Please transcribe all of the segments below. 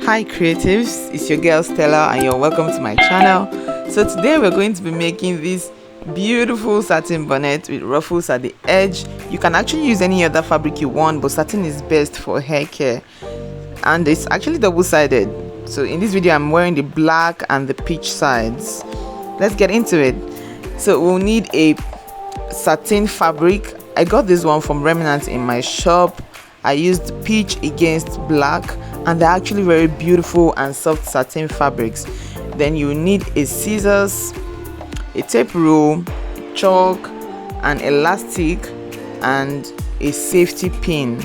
Hi creatives, it's your girl Stella and you're welcome to my channel. So today we're going to be making this beautiful satin bonnet with ruffles at the edge. You can actually use any other fabric you want, but satin is best for hair care, and it's actually double-sided. So in this video I'm wearing the black and the peach sides. Let's get into it. So we'll need a satin fabric. I got this one from Remnant in my shop. I used peach against black, and they're actually very beautiful and soft satin fabrics. Then you need a scissors, a tape rule, chalk, an elastic, and a safety pin.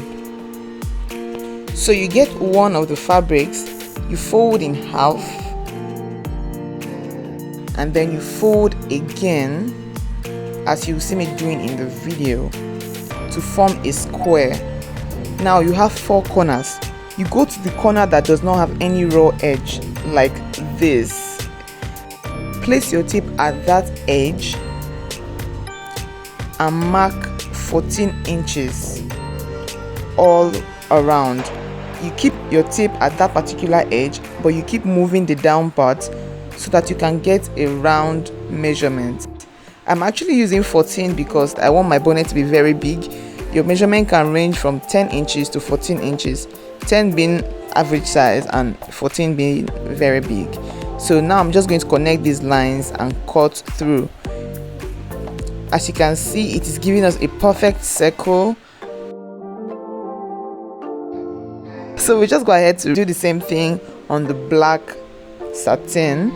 So you get one of the fabrics, you fold in half, and then you fold again, as you see me doing in the video, to form a square. Now you have 4 corners. You go to the corner that does not have any raw edge, like this. Place your tip at that edge and mark 14 inches all around. You keep your tip at that particular edge, but you keep moving the down part so that you can get a round measurement. I'm actually using 14 because I want my bonnet to be very big. Your measurement can range from 10 inches to 14 inches, 10 being average size and 14 being very big. So now I'm just going to connect these lines and cut through. As you can see, it is giving us a perfect circle. So we just go ahead to do the same thing on the black satin.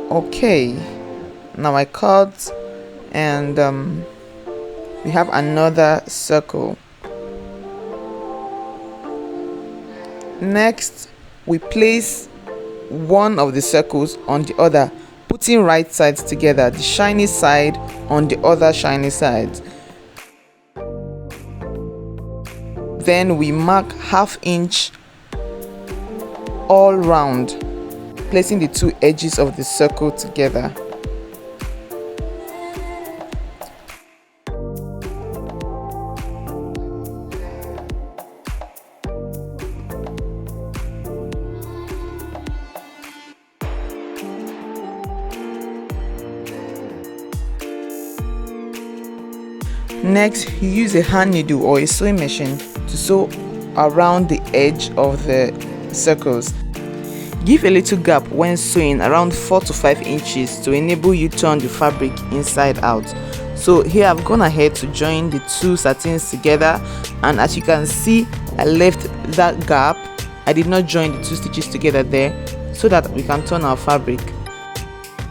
Okay, now I cut, and we have another circle. Next, we place one of the circles on the other, putting right sides together, the shiny side on the other shiny side. Then we mark ½ inch all round, placing the 2 edges of the circle together. Next, you use a hand needle or a sewing machine to sew around the edge of the circles. Give a little gap when sewing, around 4 to 5 inches, to enable you to turn the fabric inside out. So here I've gone ahead to join the 2 satins together, and as you can see, I left that gap. I did not join the 2 stitches together there so that we can turn our fabric.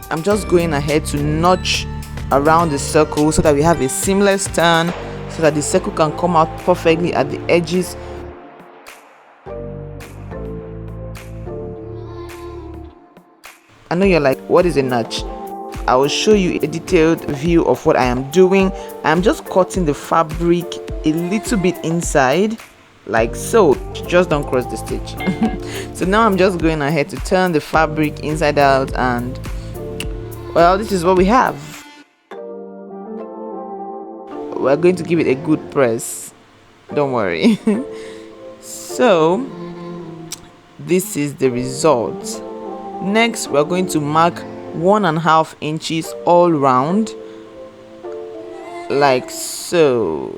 I'm just going ahead to notch around the circle so that we have a seamless turn, so that the circle can come out perfectly at the edges. I know you're like, what is a notch? I will show you a detailed view of what I am doing. I'm just cutting the fabric a little bit inside, like so. Just don't cross the stitch. So now I'm just going ahead to turn the fabric inside out, and well, this is what we have. We're going to give it a good press, don't worry. So this is the result. Next, we're going to mark 1½ inches all round, like so.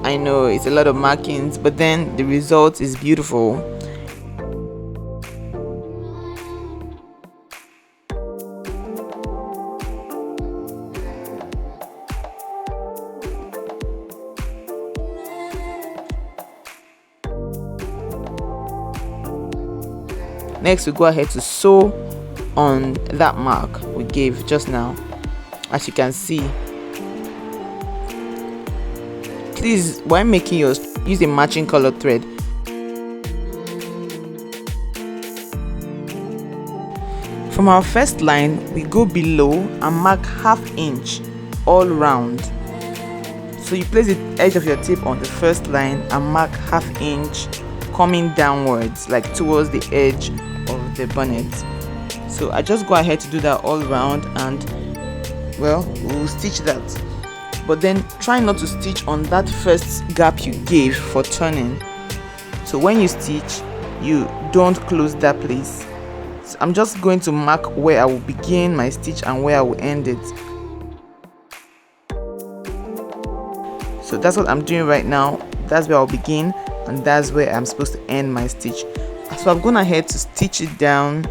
I know it's a lot of markings, but then the result is beautiful. Next, we go ahead to sew on that mark we gave just now. As you can see, please, when making yours, use a matching color thread. From our first line, we go below and mark ½ inch all round. So you place the edge of your tip on the first line and mark ½ inch coming downwards, like towards the edge of the bonnet. So I just go ahead to do that all around, and well, we'll stitch that. But then try not to stitch on that first gap you gave for turning. So when you stitch, you don't close that place. So I'm just going to mark where I will begin my stitch and where I will end it. So that's what I'm doing right now. That's where I'll begin, and that's where I'm supposed to end my stitch. So I've gone ahead to stitch it down,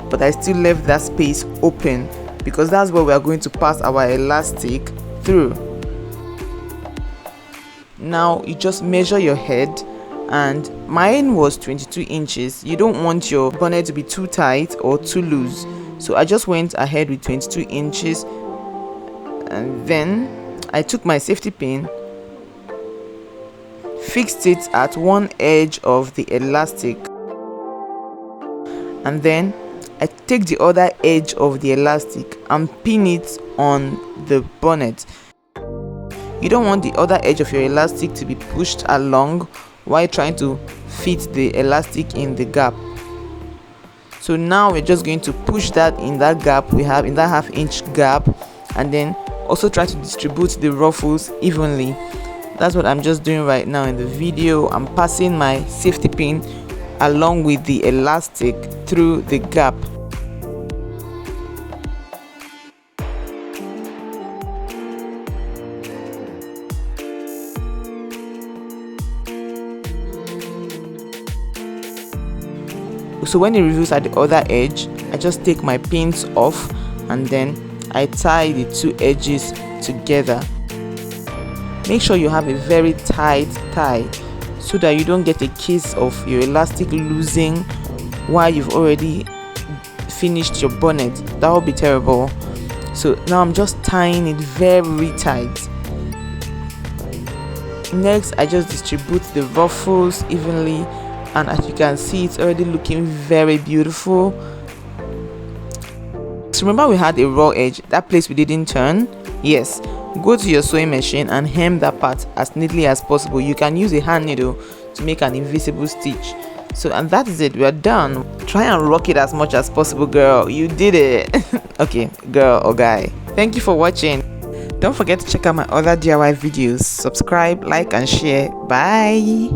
but I still left that space open because that's where we are going to pass our elastic through. Now you just measure your head, and mine was 22 inches. You don't want your bonnet to be too tight or too loose, so I just went ahead with 22 inches, and then I took my safety pin, fixed it at one edge of the elastic, and then I take the other edge of the elastic and pin it on the bonnet. You don't want the other edge of your elastic to be pushed along while trying to fit the elastic in the gap. So now we're just going to push that in that gap we have, in that half-inch gap, and then also try to distribute the ruffles evenly. That's what I'm just doing right now in the video. I'm passing my safety pin along with the elastic through the gap. So when it reveals at the other edge, I just take my pins off, and then I tie the two edges together. Make sure you have a very tight tie so that you don't get a case of your elastic losing while you've already finished your bonnet. That would be terrible. So now I'm just tying it very tight. Next, I just distribute the ruffles evenly, and as you can see, it's already looking very beautiful. So remember we had a raw edge, that place we didn't turn? Yes, go to your sewing machine and hem that part as neatly as possible. You can use a hand needle to make an invisible stitch. So, and that is it, we are done. Try and rock it as much as possible, girl. You did it. Okay, girl or guy. Thank you for watching. Don't forget to check out my other DIY videos. Subscribe, like and share. Bye.